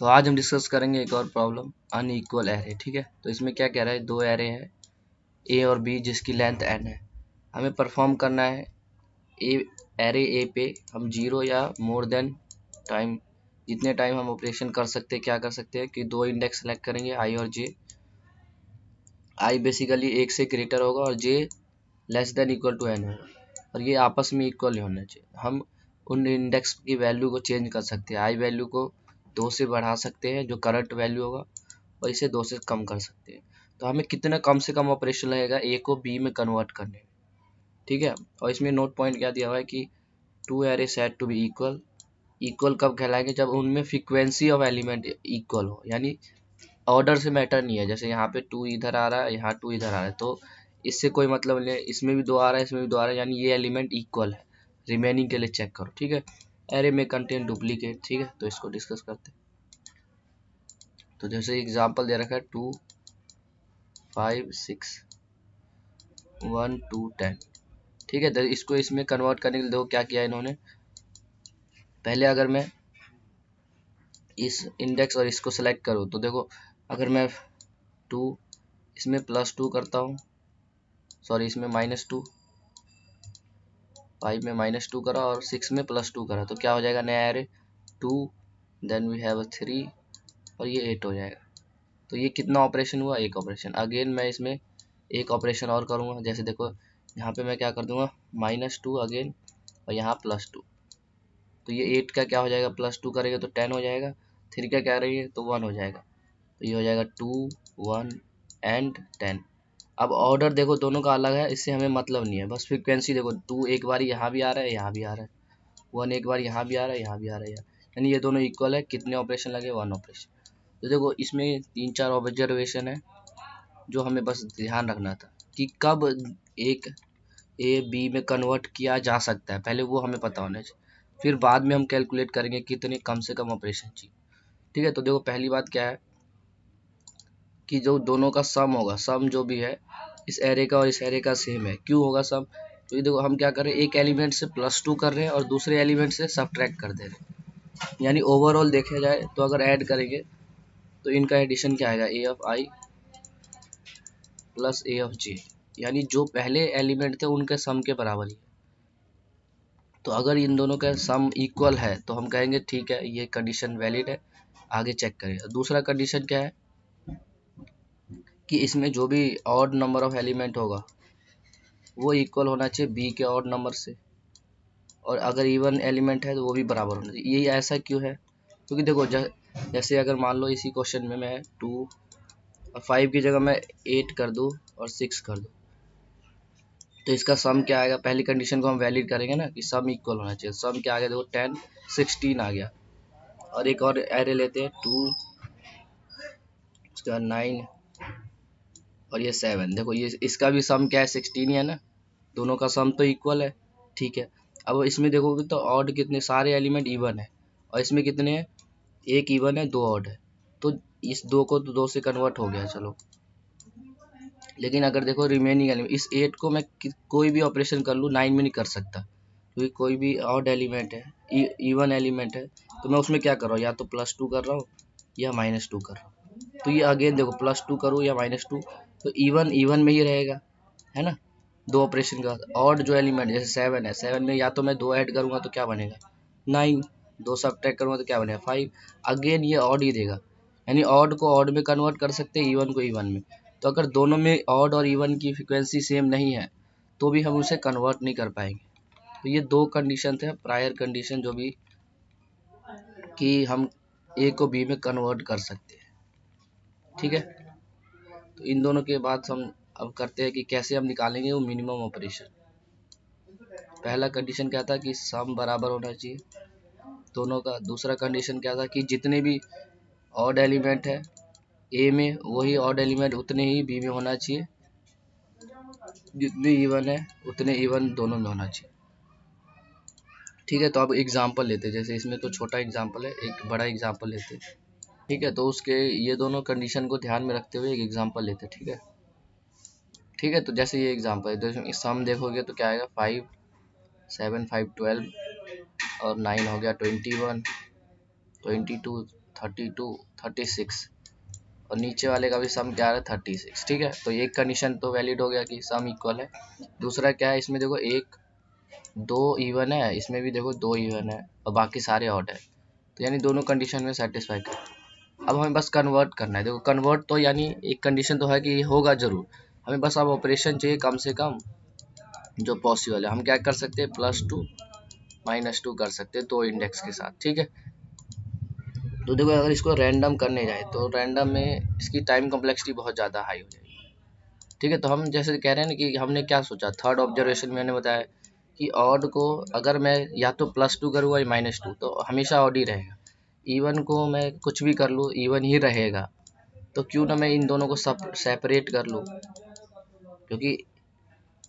तो आज हम डिस्कस करेंगे एक और प्रॉब्लम, अनइक्वल एरे। ठीक है, तो इसमें क्या कह रहा है, दो एरे हैं ए और बी जिसकी लेंथ n है। हमें परफॉर्म करना है एरे ए पे हम 0 या मोर देन टाइम, जितने टाइम हम ऑपरेशन कर सकते हैं, क्या कर सकते हैं कि दो इंडेक्स सेलेक्ट करेंगे आई और जे। आई बेसिकली 1 से ग्रेटर होगा और J less than equal to n होगा, और ये आपस में इक्वल नहीं होना चाहिए। हम उन इंडेक्स की वैल्यू को चेंज कर सकते हैं। आई वैल्यू को 2 से बढ़ा सकते हैं जो करंट वैल्यू होगा, और इसे 2 से कम कर सकते हैं। तो हमें कितना कम से कम ऑपरेशन लगेगा ए को बी में कन्वर्ट करने में। ठीक है, और इसमें नोट पॉइंट क्या दिया हुआ है कि two array set to be equal. Equal कब कहलाएंगे, जब उनमें फ्रीक्वेंसी ऑफ एलिमेंट इक्वल हो, यानी ऑर्डर से मैटर नहीं है। जैसे यहाँ पे 2 इधर आ रहा है, यहाँ 2 इधर आ रहा है, तो इससे कोई मतलब नहीं है। इसमें भी 2 आ रहा है, इसमें भी 2 आ रहा है, यानी ये एलिमेंट इक्वल है। रिमेनिंग के लिए चेक करो। ठीक है, एरे में कंटेन डुप्लीकेट। ठीक है, तो इसको डिस्कस करते हैं। तो जैसे एग्जांपल दे रखा है 2 5 6 1 2 10। ठीक है, तो इसको इसमें कन्वर्ट करने के लिए देखो क्या किया इन्होंने। पहले अगर मैं इस इंडेक्स और इसको सेलेक्ट करूँ तो देखो, अगर मैं 2 इसमें +2 करता हूँ, सॉरी इसमें -2, 5 में -2 करा और 6 में +2 करा, तो क्या हो जाएगा नया एरे 2, देन वी हैव 3 और ये 8 हो जाएगा। तो ये कितना ऑपरेशन हुआ, एक ऑपरेशन। अगेन मैं इसमें एक ऑपरेशन और करूँगा। जैसे देखो यहाँ पे मैं क्या कर दूंगा, -2 अगेन और यहाँ +2, तो ये 8 का क्या हो जाएगा, +2 करेगा तो 10 हो जाएगा। 3 का क्या रही है तो 1 हो जाएगा, तो ये हो जाएगा 2 1 एंड 10। अब ऑर्डर देखो दोनों का अलग है, इससे हमें मतलब नहीं है, बस फ्रीक्वेंसी देखो। 2 एक बार यहाँ भी आ रहा है, यहाँ भी आ रहा है। 1 एक बार यहाँ भी आ रहा है, यहाँ भी आ रहा है, यानी ये दोनों इक्वल है। कितने ऑपरेशन लगे, 1 ऑपरेशन। तो देखो इसमें 3-4 ऑब्जर्वेशन है जो हमें बस ध्यान रखना था कि कब एक ए बी में कन्वर्ट किया जा सकता है, पहले वो हमें पता होना चाहिए। फिर बाद में हम कैलकुलेट करेंगे कितने कम से कम ऑपरेशन चाहिए। ठीक है, तो देखो पहली बात क्या है कि जो दोनों का सम होगा, सम जो भी है इस एरे का और इस एरे का सेम है। क्यों होगा सम, तो ये देखो हम क्या कर रहे हैं, एक एलिमेंट से +2 कर रहे हैं और दूसरे एलिमेंट से सब्ट्रैक्ट कर दे रहे हैं। यानी ओवरऑल देखा जाए तो अगर ऐड करेंगे तो इनका एडिशन क्या आएगा, A of I plus A of J, यानी जो पहले एलिमेंट थे उनके सम के बराबर ही। तो अगर इन दोनों का सम इक्वल है तो हम कहेंगे ठीक है, ये कंडीशन वैलिड है, आगे चेक करेंगे। दूसरा कंडीशन क्या है कि इसमें जो भी ऑड नंबर ऑफ एलिमेंट होगा वो इक्वल होना चाहिए बी के ऑड नंबर से, और अगर इवन एलिमेंट है तो वो भी बराबर होना चाहिए। ये ऐसा क्यों है, क्योंकि देखो जैसे अगर मान लो इसी क्वेश्चन में मैं 2 और 5 की जगह मैं 8 कर दूँ और 6 कर दूँ, तो इसका सम क्या आएगा। पहली कंडीशन को हम वैलिड करेंगे ना कि सम इक्वल होना चाहिए। सम क्या आ गया, देखो 10 16 आ गया। और एक और एरे लेते हैं 2, उसका 9 और ये 7। देखो ये इसका भी सम क्या है, 16 ही है ना, दोनों का सम तो इक्वल है। ठीक है, अब इसमें देखोगे तो ऑड कितने, सारे एलिमेंट इवन है, और इसमें कितने हैं, एक इवन है, 2 ऑड है। तो इस 2 को तो 2 से कन्वर्ट हो गया, चलो। लेकिन अगर देखो रिमेनिंग एलिमेंट, इस 8 को मैं कोई भी ऑपरेशन कर लूँ 9 में नहीं कर सकता, क्योंकि कोई भी ऑड एलिमेंट है, इवन एलिमेंट है, तो मैं उसमें क्या कर रहा हूँ, या तो +2 कर रहा हूँ या -2 कर रहा हूँ। तो ये अगेन देखो +2 करूँ या -2, तो इवन इवन में ही रहेगा, है ना। दो ऑपरेशन का ऑड जो एलिमेंट, जैसे 7 है, 7 में या तो मैं 2 ऐड करूँगा तो क्या बनेगा 9, 2 सब्ट्रैक्ट करूँगा तो क्या बनेगा 5। अगेन ये ऑड ही देगा, यानी ऑड को ऑड में कन्वर्ट कर सकते हैं, इवन को इवन में। तो अगर दोनों में ऑड और इवन की फ्रिक्वेंसी सेम नहीं है तो भी हम उसे कन्वर्ट नहीं कर पाएंगे। तो ये दो कंडीशन थे, प्रायर कंडीशन जो भी, कि हम ए को बी में कन्वर्ट कर सकते हैं। ठीक है, तो इन दोनों के बाद हम अब करते हैं कि कैसे हम निकालेंगे वो मिनिमम ऑपरेशन। पहला कंडीशन क्या था कि सम बराबर होना चाहिए दोनों का। दूसरा कंडीशन क्या था कि जितने भी ऑड एलिमेंट है ए में, वही ऑड एलिमेंट उतने ही बी में होना चाहिए, जितने इवन है उतने इवन दोनों में होना चाहिए। ठीक है, तो अब एग्जांपल लेते हैं। जैसे इसमें तो छोटा एग्जांपल है, एक बड़ा एग्जांपल लेते हैं। ठीक है, तो उसके ये दोनों कंडीशन को ध्यान में रखते हुए एक एग्जांपल लेते हैं। ठीक है, ठीक है, तो जैसे ये एग्जांपल है, तो सम देखोगे तो क्या आएगा, 5 7 5 12 और 9 हो गया 21 22 32, 36 और नीचे वाले का भी सम क्या आ रहा है 36। ठीक है, तो एक कंडीशन तो वैलिड हो गया कि सम इक्वल है। दूसरा क्या है, इसमें देखो एक दो इवन है, इसमें भी देखो दो इवन है और बाकी सारे ऑड है, तो यानी दोनों कंडीशन में सेटिस्फाई कर। अब हमें बस कन्वर्ट करना है। देखो कन्वर्ट तो यानी एक कंडीशन तो है कि ये होगा जरूर, हमें बस अब ऑपरेशन चाहिए कम से कम जो पॉसिबल है। हम क्या कर सकते हैं, +2 -2 कर सकते हैं 2 इंडेक्स के साथ। ठीक है, तो देखो अगर इसको रैंडम करने जाए तो रैंडम में इसकी टाइम कॉम्प्लेक्सिटी बहुत ज़्यादा हाई हो जाएगी। ठीक है, तो हम जैसे कह रहे हैं ना कि हमने क्या सोचा, थर्ड ऑब्जर्वेशन में मैंने बताया कि ऑड को अगर मैं या तो +2 करूँगा या -2 तो हमेशा ऑड ही रहेगा। इवन को मैं कुछ भी कर लूँ इवन ही रहेगा, तो क्यों ना मैं इन दोनों को सेपरेट कर लूँ, क्योंकि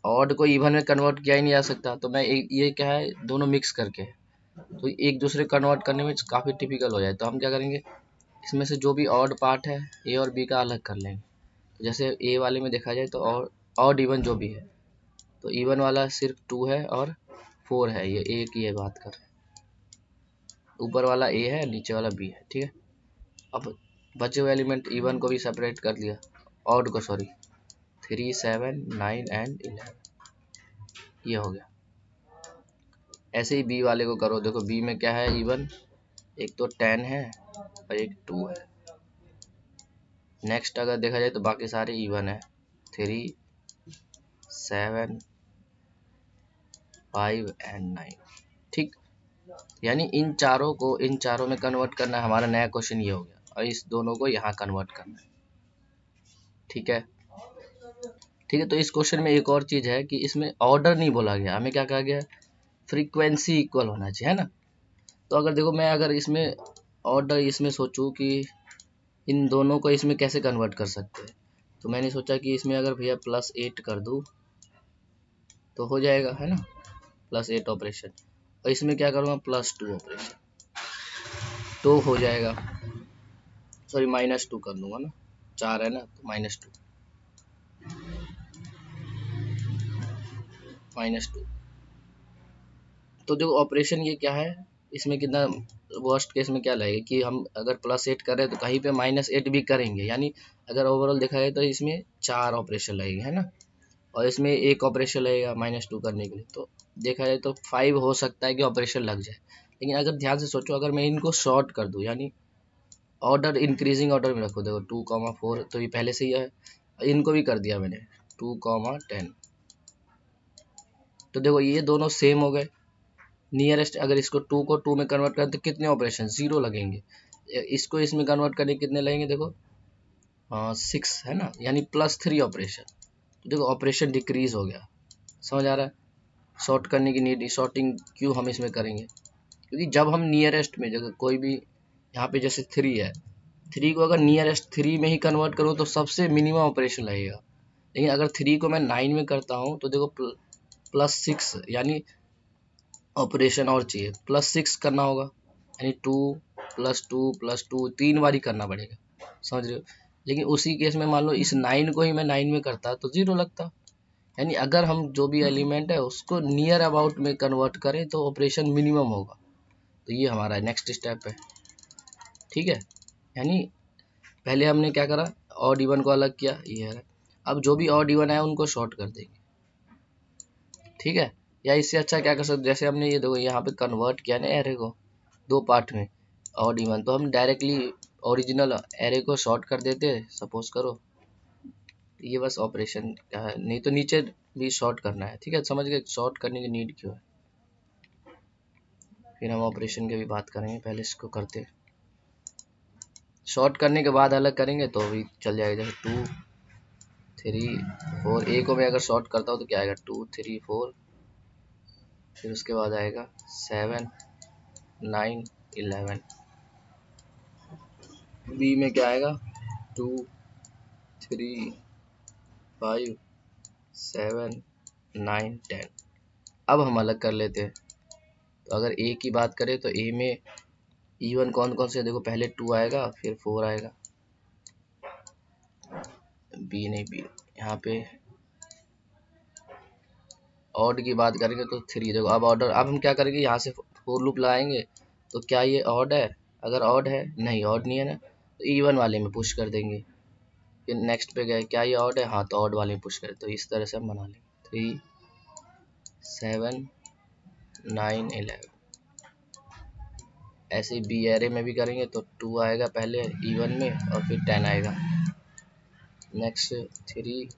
ऑड को इवन में कन्वर्ट किया ही नहीं जा सकता, तो मैं ये क्या है दोनों मिक्स करके तो एक दूसरे कन्वर्ट करने में काफ़ी टिपिकल हो जाए। तो हम क्या करेंगे, इसमें से जो भी ऑड पार्ट है ए और बी का अलग कर लेंगे। तो जैसे ए वाले में देखा जाए तो ऑड इवन जो भी है, तो इवन वाला सिर्फ 2 है और 4 है, ये ए की ये बात कर रहे हैं। ऊपर वाला ए है, नीचे वाला बी है। ठीक है, अब बचे हुए एलिमेंट इवन को भी सेपरेट कर लिया, ऑड को सॉरी, 3, 7, 9 एंड 11, ये हो गया। ऐसे ही बी वाले को करो, देखो बी में क्या है इवन, एक तो 10 है और एक 2 है। नेक्स्ट अगर देखा जाए तो बाकी सारे इवन है, 3, 7, 5 एंड 9। ठीक, यानी इन चारों में कन्वर्ट करना है। हमारा नया क्वेश्चन ये हो गया और इस दोनों को यहाँ कन्वर्ट करना है। ठीक है, ठीक है, तो इस क्वेश्चन में एक और चीज़ है कि इसमें ऑर्डर नहीं बोला गया, हमें क्या कहा गया, फ्रीक्वेंसी इक्वल होना चाहिए, है ना। तो अगर देखो मैं अगर इसमें ऑर्डर इसमें सोचूं कि इन दोनों को इसमें कैसे कन्वर्ट कर सकते हैं, तो मैंने सोचा कि इसमें अगर भैया +8 कर दूं तो हो जाएगा, है ना, +8 ऑपरेशन। और इसमें क्या करूँगा, +2 ऑपरेशन तो हो जाएगा, सॉरी -2 कर दूंगा ना, 4 है ना तो -2 -2। तो देखो ऑपरेशन ये क्या है, इसमें कितना वर्स्ट केस में क्या लगेगा कि हम अगर +8 कर रहे हैं तो कहीं पे -8 भी करेंगे, यानी अगर ओवरऑल देखा जाए तो इसमें 4 ऑपरेशन लगेंगे, है ना, और इसमें एक ऑपरेशन लगेगा -2 करने के लिए, तो देखा जाए तो 5 हो सकता है कि ऑपरेशन लग जाए। लेकिन अगर ध्यान से सोचो, अगर मैं इनको शॉर्ट कर दूं, यानी ऑर्डर इंक्रीजिंग ऑर्डर में रखो, देखो 2, 4 तो ये पहले से ही है, इनको भी कर दिया मैंने 2, 10, तो देखो ये दोनों सेम हो गए। नियरेस्ट अगर इसको 2 को 2 में कन्वर्ट करें तो कितने ऑपरेशन, 0 लगेंगे। इसको इसमें कन्वर्ट करने कितने लगेंगे, देखो 6 है ना, यानी +3 ऑपरेशन। तो देखो ऑपरेशन डिक्रीज हो गया, समझ आ रहा है। शॉर्ट करने की नीड, शॉर्टिंग क्यों हम इसमें करेंगे, क्योंकि जब हम नियरेस्ट में जगह कोई भी, यहाँ पे जैसे 3 है, 3 को अगर नियरेस्ट 3 में ही कन्वर्ट करूँ तो सबसे मिनिमम ऑपरेशन लगेगा। लेकिन अगर 3 को मैं 9 में करता हूँ तो देखो +6 यानी ऑपरेशन और चाहिए, +6 करना होगा, यानी 2 +2 +2 3 बार ही करना पड़ेगा, समझ रहे हो। लेकिन उसी केस में मान लो इस 9 को ही मैं 9 में करता तो 0 लगता। यानी अगर हम जो भी एलिमेंट है उसको नियर अबाउट में कन्वर्ट करें तो ऑपरेशन मिनिमम होगा। तो ये हमारा नेक्स्ट स्टेप है। ठीक है, यानी पहले हमने क्या करा, ऑड इवन को अलग किया, ये है। अब जो भी ऑड इवन है उनको शॉर्ट कर देंगे। ठीक है, या इससे अच्छा क्या कर सकते, जैसे हमने ये देखो यहाँ पे कन्वर्ट किया ना एरे को 2 पार्ट में, ऑड इवन, तो हम डायरेक्टली ओरिजिनल एरे को शॉर्ट कर देते, सपोज करो ये बस ऑपरेशन क्या है, नहीं तो नीचे भी शॉर्ट करना है। ठीक है, समझ गए शॉर्ट करने की नीड क्यों है। फिर हम ऑपरेशन की भी बात करेंगे, पहले इसको करते, शॉर्ट करने के बाद अलग करेंगे तो भी चल जाएगा। जैसे 2, 3, 4, ए को मैं अगर शॉर्ट करता हूँ तो क्या आएगा 2, 3, 4, फिर उसके बाद आएगा 7, 9, 11। बी में क्या आएगा 2, 3, 5, 7, 9, 10। अब हम अलग कर लेते हैं। तो अगर ए की बात करें तो ए में इवन कौन कौन से, देखो पहले 2 आएगा फिर 4 आएगा। बी नहीं, बी यहाँ पे ऑड की बात करेंगे तो 3, देखो अब ऑर्डर, अब हम क्या करेंगे यहाँ से 4 लूप लगाएंगे तो क्या ये ऑड है, अगर ऑड है, नहीं ऑड नहीं है ना, तो इवन वाले में पुश कर देंगे। फिर नेक्स्ट पे गए, क्या ये ऑड है, हाँ तो ऑड वाले में पुश करें। तो इस तरह से हम बना लेंगे 3 7 9 11। ऐसे ही बी एरे में भी करेंगे तो 2 आएगा पहले इवन में और फिर 10 आएगा। नेक्स्ट 3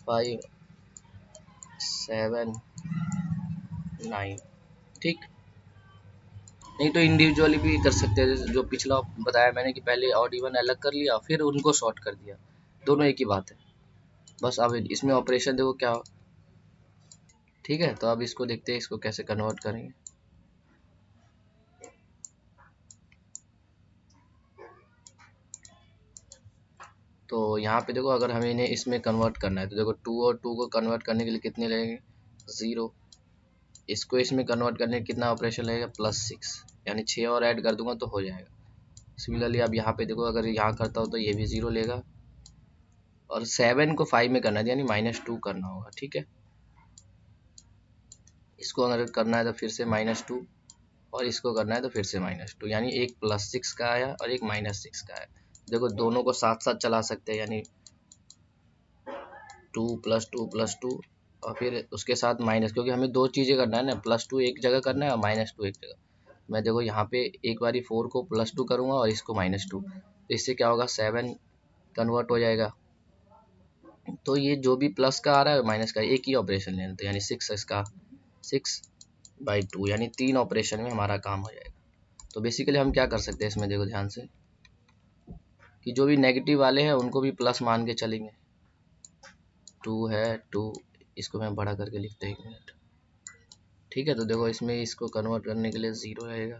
5 7 9। ठीक, नहीं तो इंडिविजुअली भी कर सकते हैं, जो पिछला बताया मैंने कि पहले ऑड इवन अलग कर लिया फिर उनको सॉर्ट कर दिया, दोनों एक ही बात है। बस अब इसमें ऑपरेशन देखो क्या हो। ठीक है, तो अब इसको देखते हैं इसको कैसे कन्वर्ट करेंगे। तो यहाँ पे देखो, अगर हमें इन्हें इसमें कन्वर्ट करना है तो देखो 2 और 2 को कन्वर्ट करने के लिए कितने लगेंगे, 0। इसको इसमें कन्वर्ट करने के कितना ऑपरेशन लगेगा, +6, यानी 6 और ऐड कर दूंगा तो हो जाएगा। सिमिलरली अब यहाँ पे देखो, अगर यहाँ करता हो तो ये भी 0 लेगा, और 7 को 5 में करना है यानी -2 करना होगा। ठीक है, इसको अगर करना है तो फिर से -2, और इसको करना है तो फिर से -2, यानी एक +6 का आया और एक -6 का आया। देखो दोनों को साथ साथ चला सकते हैं, यानी 2 + 2 + 2 और फिर उसके साथ माइनस, क्योंकि हमें दो चीज़ें करना है ना, +2 एक जगह करना है और -2 एक जगह। मैं देखो यहाँ पे एक बारी 4 को +2 करूँगा और इसको -2, तो इससे क्या होगा, 7 कन्वर्ट हो जाएगा। तो ये जो भी प्लस का आ रहा है माइनस का एक ही ऑपरेशन लेना, तो यानी 6 इसका 6/2, यानी 3 ऑपरेशन में हमारा काम हो जाएगा। तो बेसिकली हम क्या कर सकते हैं इसमें, देखो ध्यान से, कि जो भी नेगेटिव वाले हैं उनको भी प्लस मान के चलेंगे। 2 है 2, इसको मैं बड़ा करके लिखता हूँ, 1 मिनट। ठीक है, तो देखो इसमें इसको कन्वर्ट करने के लिए 0 रहेगा।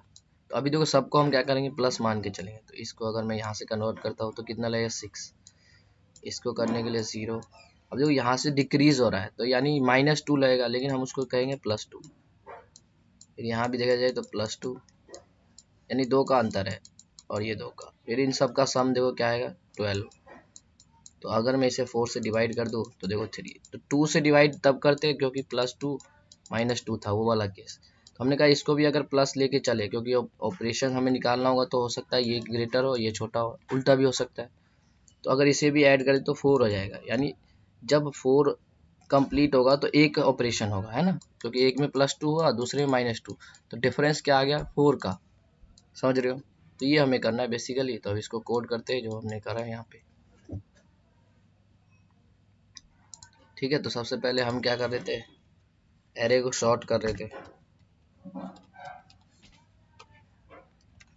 तो अभी देखो सबको हम क्या करेंगे, प्लस मान के चलेंगे। तो इसको अगर मैं यहाँ से कन्वर्ट करता हूँ तो कितना लगेगा, 6। इसको करने के लिए 0। अब देखो यहाँ से डिक्रीज हो रहा है तो यानी -2 लगेगा, लेकिन हम उसको कहेंगे +2। फिर यहाँ भी देखा जाए तो +2, यानी 2 का अंतर है और ये 2 का, फिर इन सब का सम देखो क्या आएगा, 12। तो अगर मैं इसे 4 से डिवाइड कर दूँ तो देखो 3। तो 2 से डिवाइड तब करते हैं क्योंकि +2 -2 था वो वाला केस। तो हमने कहा इसको भी अगर प्लस लेके चले, क्योंकि ऑपरेशन हमें निकालना होगा तो हो सकता है ये ग्रेटर हो ये छोटा हो, उल्टा भी हो सकता है। तो अगर इसे भी ऐड करें तो 4 हो जाएगा, यानी जब 4 कंप्लीट होगा तो एक ऑपरेशन होगा, है ना, क्योंकि एक में +2 हुआ दूसरे में -2, तो डिफरेंस क्या आ गया, 4 का। समझ रहे हो, तो ये हमें करना है बेसिकली। तो अब इसको कोड करते हैं जो हमने करा है यहाँ पे। ठीक है, तो सबसे पहले हम क्या कर रहे थे, एरे को शॉर्ट कर रहे थे।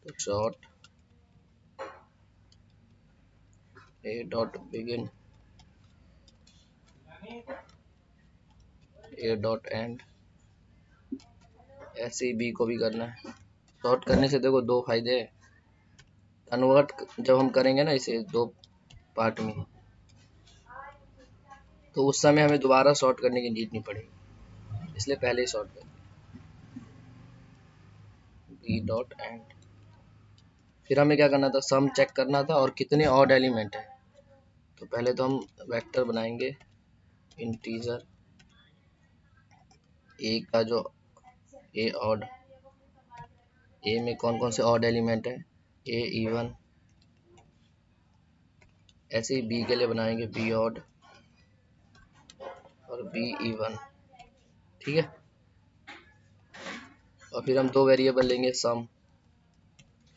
तो short A dot begin A dot and, ऐसे ही बी को भी करना है। शॉर्ट करने से देखो दो फायदे हैं, कन्वर्ट जब हम करेंगे ना इसे दो पार्ट में, तो उस समय हमें दोबारा शॉर्ट करने की नीड नहीं पड़ेगी, इसलिए पहले ही शॉर्ट कर बी डॉट एंड। फिर हमें क्या करना था, सम चेक करना था और कितने ऑड एलिमेंट है। तो पहले तो हम वेक्टर बनाएंगे, इंटीजर ए का जो ए ऑड, ए में कौन कौन से ऑड एलिमेंट है, ए इवन। ऐसे ही बी के लिए बनाएंगे बी ऑड और बी इवन। ठीक है, और फिर हम दो वेरिएबल लेंगे, सम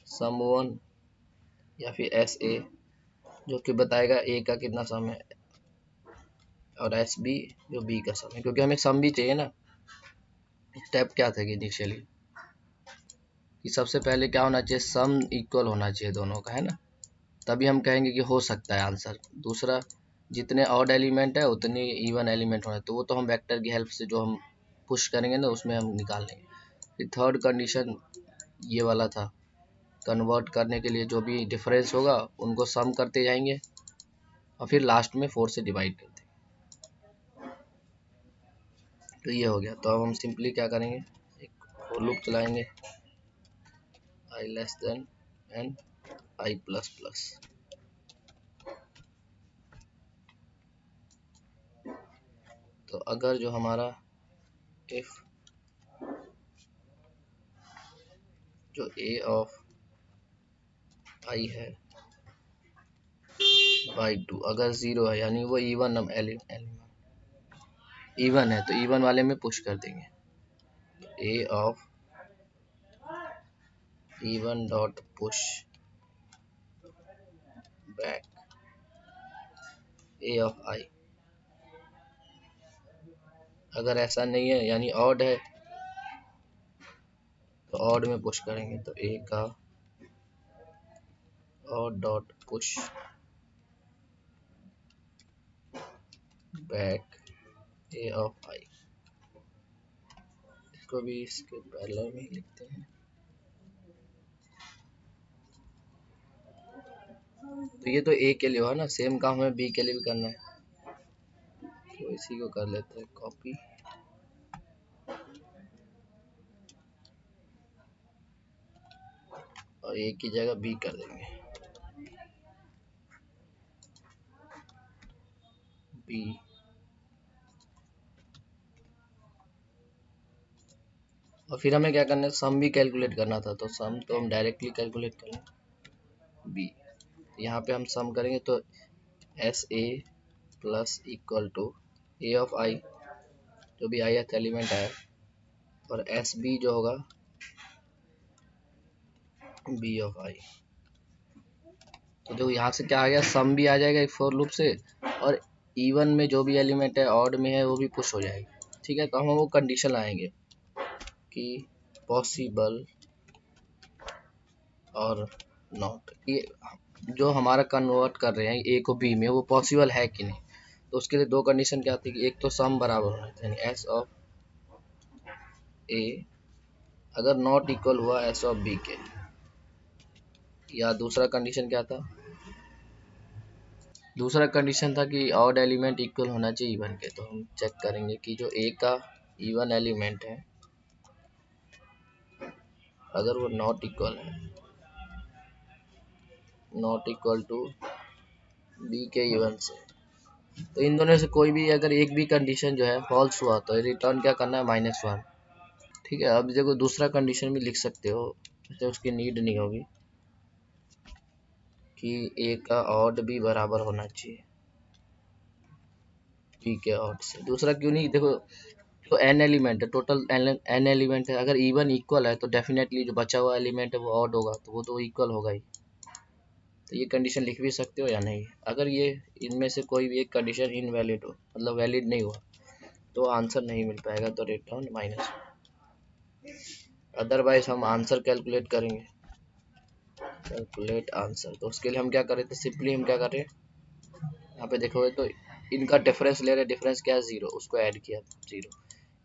1 या फिर एस ए, जो कि बताएगा ए का कितना सम है, और एस बी जो बी का सम है, क्योंकि हमें सम भी चाहिए ना। स्टेप क्या था कि इनिशियली कि सबसे पहले क्या होना चाहिए, सम इक्वल होना चाहिए दोनों का, है ना, तभी हम कहेंगे कि हो सकता है आंसर। दूसरा, जितने ऑड एलिमेंट है उतने इवन एलिमेंट होना है, तो वो तो हम वेक्टर की हेल्प से जो हम पुश करेंगे ना उसमें हम निकाल लेंगे। फिर थर्ड कंडीशन ये वाला था, कन्वर्ट करने के लिए जो भी डिफरेंस होगा उनको सम करते जाएंगे और फिर लास्ट में 4 से डिवाइड करते हैं। तो ये हो गया। तो अब हम सिंपली क्या करेंगे, एक फॉर लूप चलाएंगे, i less than n i plus plus. तो अगर जो हमारा इफ जो a ऑफ आई है बाई 2। अगर 0 है यानी वो इवन इवन है तो इवन वाले में पुश कर देंगे। A of even dot push back A of I. अगर ऐसा नहीं है यानी ऑड है तो ऑड में पुश करेंगे, तो ए का odd dot push back A of I. इसको भी इसके पहले में ही लिखते हैं। तो ये तो ए के लिए हुआ ना, सेम काम हमें बी के लिए भी करना है, तो इसी को कर लेते हैं कॉपी और ए की जगह बी कर देंगे बी। और फिर हमें क्या करना है, सम भी कैलकुलेट करना था, तो सम तो हम डायरेक्टली कैलकुलेट कर लेंगे बी। यहाँ पे हम सम करेंगे तो S A plus equal to A of I जो भी आई एलिमेंट है और एस बी जो होगा बी ऑफ आई। तो देखो यहाँ से क्या आ गया, सम भी आ जाएगा एक फॉर लूप से और इवन में जो भी एलिमेंट है ऑड में है वो भी पुश हो जाएगा। ठीक है, तो हम वो कंडीशन लाएंगे कि पॉसिबल और नॉट, ये जो हमारा कन्वर्ट कर रहे हैं ए को बी में वो पॉसिबल है कि नहीं। तो उसके लिए दो कंडीशन क्या थी कि एक तो सम बराबर होना चाहिए यानी एस ऑफ ए अगर नॉट इक्वल हुआ एस ऑफ बी के, या दूसरा कंडीशन क्या था, दूसरा कंडीशन था कि ऑड एलिमेंट इक्वल होना चाहिए इवन के। तो हम चेक करेंगे कि जो ए का इवन एलिमेंट है अगर वो नॉट इक्वल है, नॉट इक्वल टू बी के इवन से, तो इन दोनों से कोई भी अगर एक भी कंडीशन जो है फॉल्स हुआ तो रिटर्न क्या करना है -1। ठीक है, अब देखो दूसरा कंडीशन भी लिख सकते हो, वैसे उसकी नीड नहीं होगी कि ए का ऑड भी बराबर होना चाहिए बी के ऑड से। दूसरा क्यों नहीं, देखो तो एन एलिमेंट है, टोटल एन एलिमेंट है, अगर इवन इक्वल है तो डेफिनेटली जो बचा हुआ एलिमेंट है वो ऑड होगा, तो वो तो इक्वल होगा ही। तो ये कंडीशन लिख भी सकते हो या नहीं। अगर ये इनमें से कोई भी एक कंडीशन इनवैलिड हो मतलब वैलिड नहीं हुआ तो आंसर नहीं मिल पाएगा, तो रिटर्न -1। अदरवाइज हम आंसर कैलकुलेट करेंगे, कैलकुलेट आंसर। तो उसके लिए हम क्या करें, तो सिंपली हम क्या करें, यहाँ पे देखोगे तो इनका डिफरेंस ले रहे, डिफरेंस क्या है 0, उसको ऐड किया 0।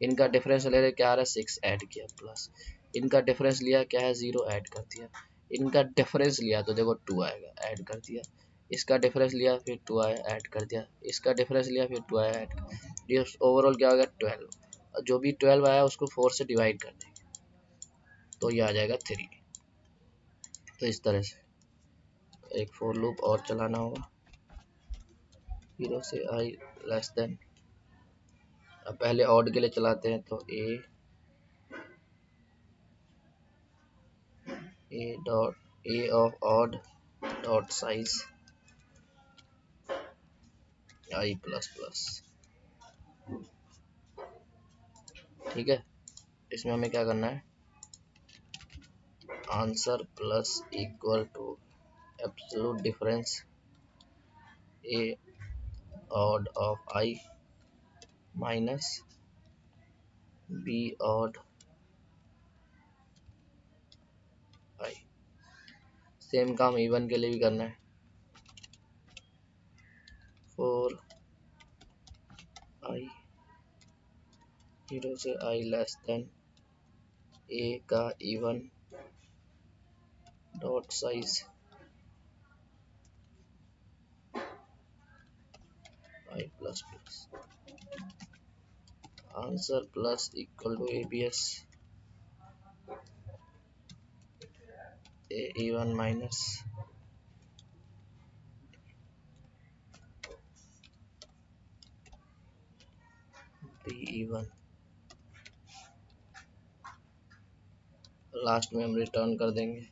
इनका डिफरेंस ले रहे क्या आ रहा है 6, ऐड किया प्लस। इनका डिफरेंस लिया क्या है 0, ऐड कर दिया। इनका डिफरेंस लिया तो देखो 2 आएगा, ऐड कर दिया। इसका डिफरेंस लिया फिर 2 आया, ऐड कर दिया। इसका डिफरेंस लिया फिर 2 आया, ऐड कर दिया। ओवरऑल क्या हो गया 12। जो भी 12 आया उसको 4 से डिवाइड कर देंगे तो ये आ जाएगा 3। तो इस तरह से एक फॉर लूप और चलाना होगा 0 से आई लेस देन। अब पहले ऑड के लिए चलाते हैं तो A of odd dot size I plus plus. ठीक है, इसमें हमें क्या करना है, answer plus equal to absolute difference A odd of I minus B odd I. Same काम इवन के लिए भी करना है, 4 आई 0 से आई लेस देन ए का even dot size I plus plus. Answer plus equal to ABS a even minus b even. Last में हम रिटर्न कर देंगे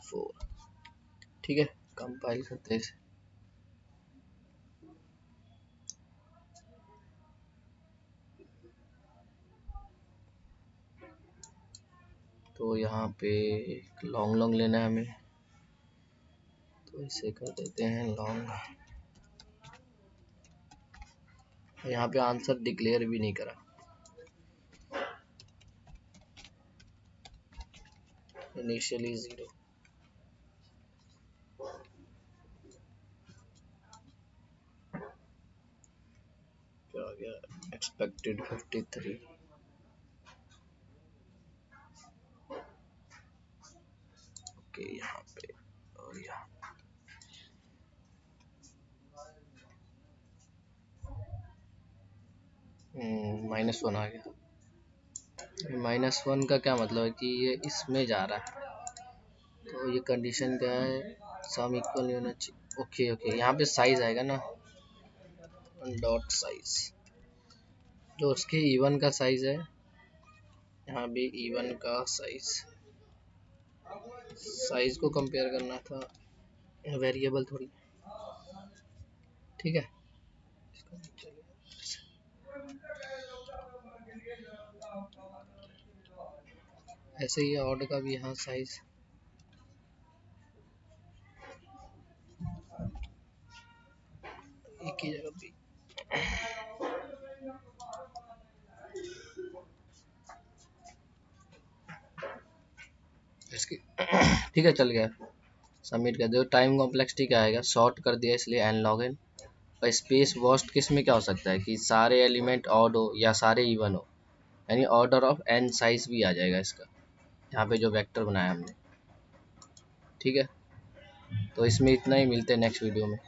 4। ठीक है, कंपाइल करते हैं इसे। तो यहाँ पे लॉन्ग लॉन्ग लेना है हमें, तो इसे कर देते हैं लॉन्ग। यहाँ पे आंसर डिक्लेयर भी नहीं करा, इनिशियली 0। क्या आ गया, एक्सपेक्टेड 53। ओके, यहाँ पे और यहाँ -1 आ गया। -1 का क्या मतलब है कि ये इसमें जा रहा है, तो ये कंडीशन क्या है, सम इक्वल नहीं होना चाहिए। ओके ओके, यहाँ पे साइज आएगा ना, डॉट साइज, जो उसके इवन का साइज है, यहाँ भी इवन का साइज, साइज को कंपेयर करना था, वेरिएबल थोड़ी। ठीक है, ऐसे ही ऑड का भी यहाँ साइज, एक ही जगह पे। इसकी ठीक है, चल गया, सबमिट कर दो। टाइम कॉम्प्लेक्सिटी क्या आएगा, शॉर्ट कर दिया इसलिए एन लॉग एन। और स्पेस वॉस्ट किस में क्या हो सकता है कि सारे एलिमेंट ऑड हो या सारे इवन हो, यानी ऑर्डर ऑफ एन साइज भी आ जाएगा इसका, यहाँ पे जो वेक्टर बनाया हमने। ठीक है, तो इसमें इतना ही, मिलते हैं नेक्स्ट वीडियो में।